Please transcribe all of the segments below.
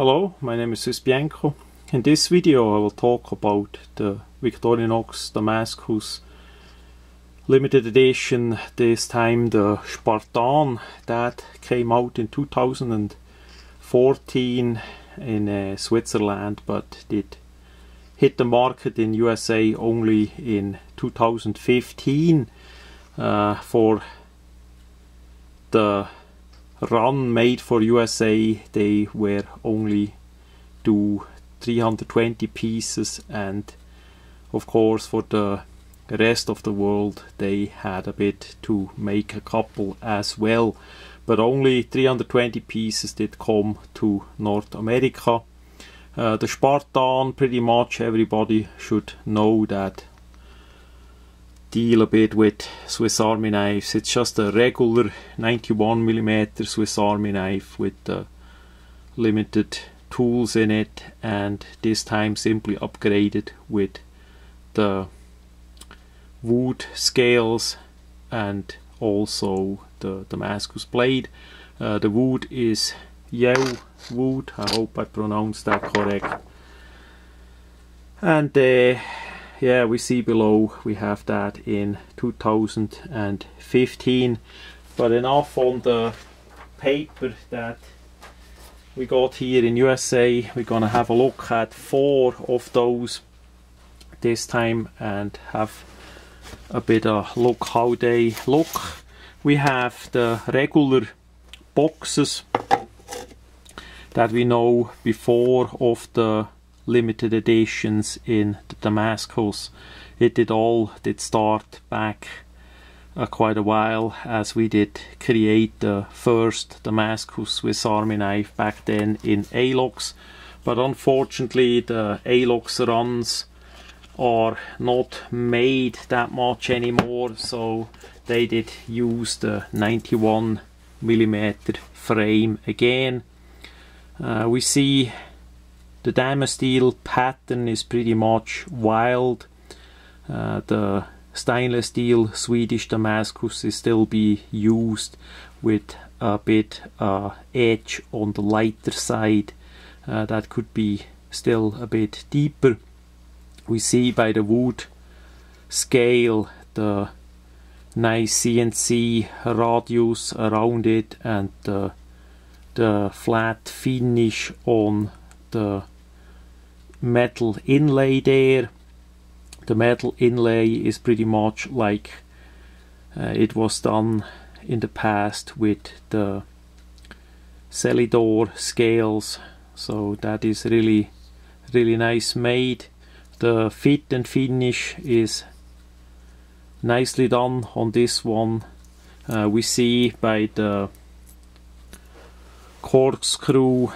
Hello, my name is Swissbianco. In this video I will talk about the Victorinox Damascus limited edition, this time the Spartan, that came out in 2014 in Switzerland, but did hit the market in USA only in 2015. For the run made for USA, they were only do 320 pieces, and of course for the rest of the world they had a bit to make a couple as well, but only 320 pieces did come to North America. The Spartan, pretty much everybody should know that, deal a bit with Swiss Army knives. It's just a regular 91mm Swiss Army knife with limited tools in it, and this time simply upgraded with the wood scales and also the Damascus blade. The wood is Yao wood, I hope I pronounced that correct. And yeah, we see below we have that in 2015. But enough on the paper that we got here in USA. We're gonna have a look at 4 of those this time and have a bit of look how they look. We have the regular boxes that we know before of the limited editions in the Damascus. It did start back quite a while, as we did create the first Damascus Swiss Army knife back then in ALOX, but unfortunately the ALOX runs are not made that much anymore, so they did use the 91mm frame again. We see the damascus steel pattern is pretty much wild. The stainless steel Swedish Damascus is still be used with a bit edge on the lighter side. That could be still a bit deeper. We see by the wood scale the nice CNC radius around it and the flat finish on the metal inlay there. The metal inlay is pretty much like it was done in the past with the Celidor scales, so that is really nice made. The fit and finish is nicely done on this one. We see by the corkscrew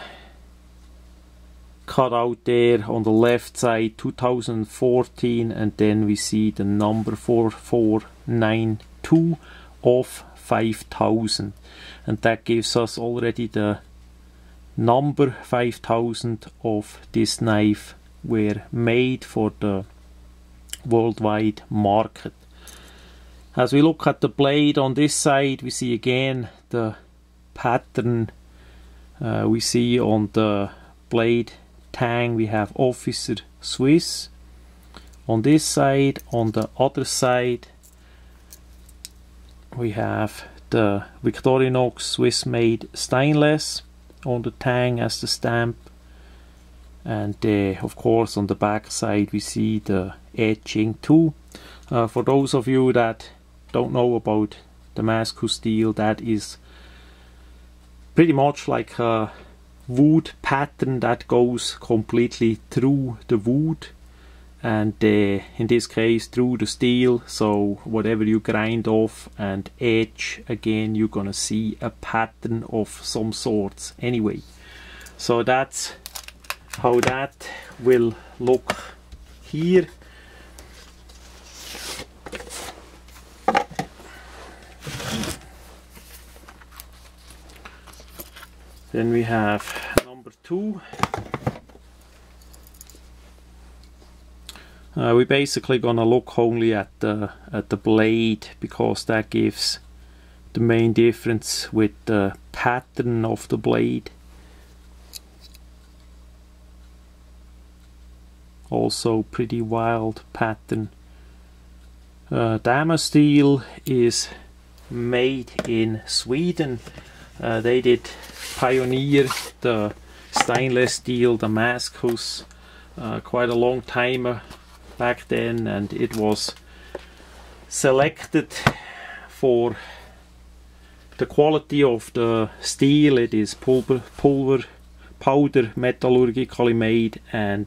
cut out there on the left side 2014, and then we see the number 4492 of 5000, and that gives us already the number 5000 of this knife were made for the worldwide market. As we look at the blade on this side, we see again the pattern. We see on the blade tang we have Officer Swiss on this side. On the other side we have the Victorinox Swiss made stainless on the tang as the stamp, and of course on the back side we see the etching too. For those of you that don't know about Damascus steel, that is pretty much like a wood pattern that goes completely through the wood, and in this case through the steel, so whatever you grind off and etch again, you're gonna see a pattern of some sorts anyway. So that's how that will look here. Then we have number 2. We're basically gonna look only at the blade, because that gives the main difference with the pattern of the blade. also pretty wild pattern. Damascus steel is made in Sweden. They did pioneer the stainless steel Damascus quite a long time back then, and it was selected for the quality of the steel. It is powder metallurgically made, and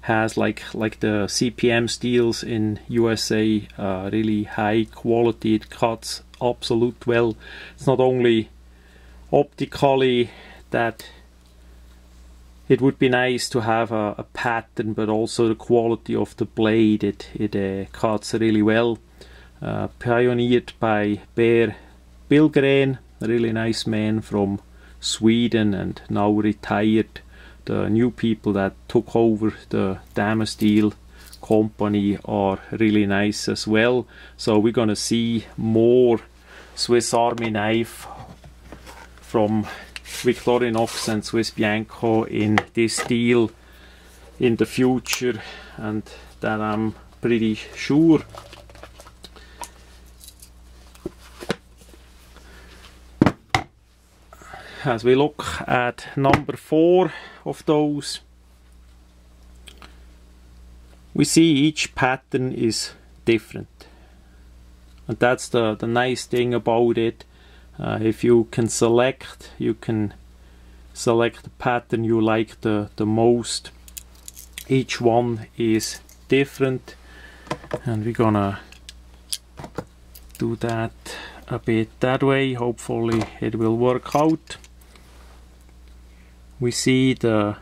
has like the CPM steels in USA, really high quality. It cuts absolute well. It's not only optically that it would be nice to have a pattern, but also the quality of the blade. It cuts really well. Pioneered by Per Billgren, a really nice man from Sweden, and now retired. The new people that took over the Damascus Steel company are really nice as well. So we're gonna see more Swiss Army knife from Victorinox and Swissbianco in this steel in the future, and that I'm pretty sure. As we look at number 4 of those, we see each pattern is different, and that's the nice thing about it. If you can select, the pattern you like the most. Each one is different, and we're gonna do that a bit that way. Hopefully it will work out. We see the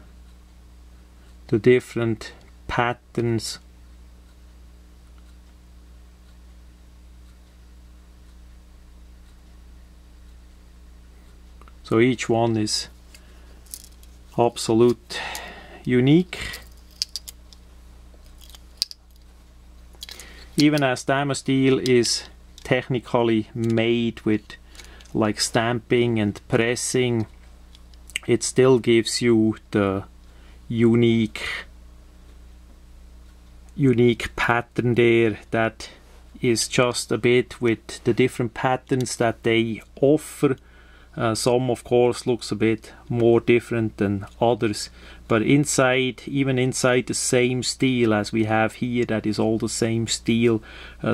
different patterns. So each one is absolute unique. Even as Damascus steel is technically made with like stamping and pressing, it still gives you the unique pattern there. That is just a bit with the different patterns that they offer. Some of course looks a bit more different than others, but even inside the same steel as we have here, that is all the same steel,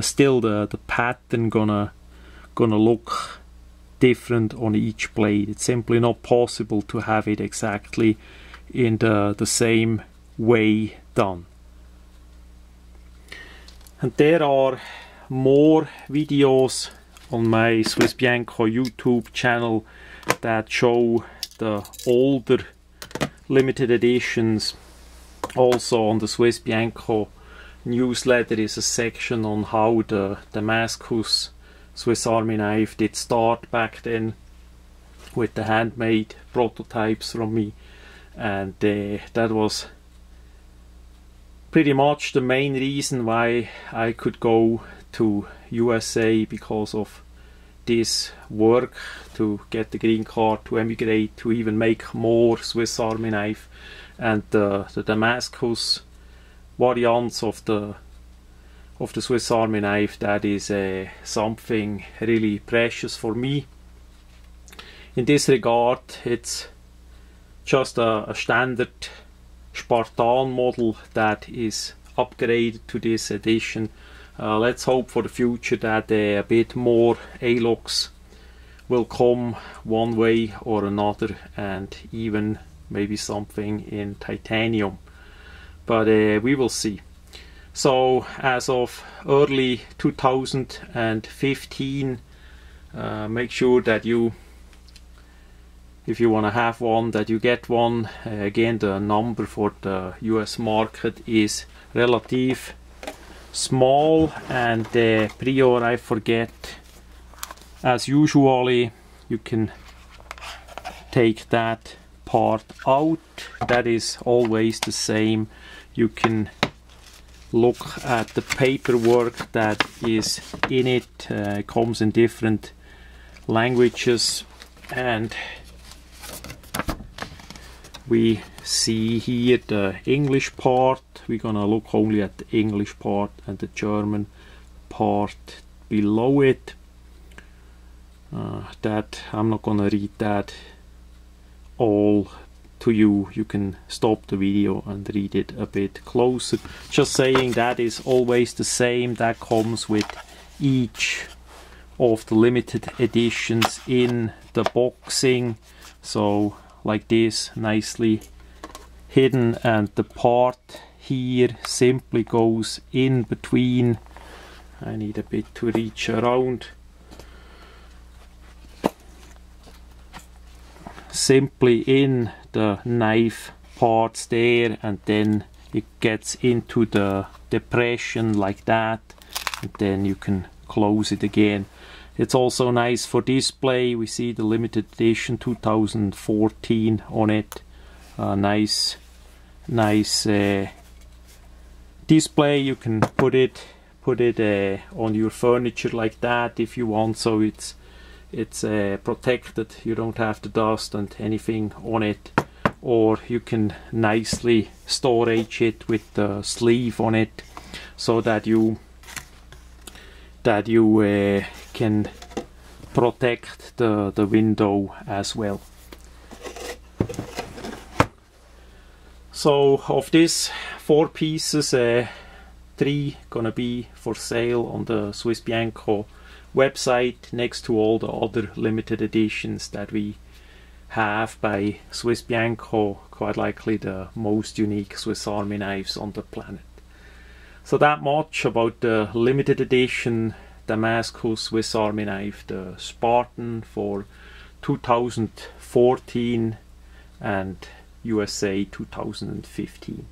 still the pattern gonna look different on each blade. It's simply not possible to have it exactly in the same way done. And there are more videos on my Swissbianco YouTube channel that show the older limited editions. Also on the Swissbianco newsletter is a section on how the Damascus Swiss Army knife did start back then, with the handmade prototypes from me, and that was pretty much the main reason why I could go to USA, because of this work, to get the green card, to emigrate, to even make more Swiss Army knife. And the Damascus variants of the Swiss Army knife, that is something really precious for me. In this regard, it's just a standard Spartan model that is upgraded to this edition. Let's hope for the future that a bit more A-locks will come one way or another, and even maybe something in titanium, but we will see. So as of early 2015, make sure that you, if you want to have one, that you get one. Again, the number for the US market is relative small, and the prior, I forget, as usually you can take that part out. That is always the same. You can look at the paperwork that is in it. It comes in different languages, and we see here the English part. We're gonna look only at the English part and the German part below it. That I'm not gonna read that all to you. You can stop the video and read it a bit closer. Just saying that is always the same. That comes with each of the limited editions in the boxing. So like this, nicely hidden, and the part here simply goes in between. I need a bit to reach around. Simply in the knife parts there, and then it gets into the depression like that, and then you can close it again. It's also nice for display. We see the limited edition 2014 on it. Nice display. You can put it on your furniture like that if you want, so it's protected. You don't have the dust and anything on it. Or you can nicely storage it with the sleeve on it, so that you can protect the window as well. So of these 4 pieces, 3 gonna be for sale on the swissbianco website, next to all the other limited editions that we have by Swissbianco, quite likely the most unique Swiss Army knives on the planet. So that much about the limited edition Damascus Swiss Army knife, the Spartan for 2014 and USA 2015.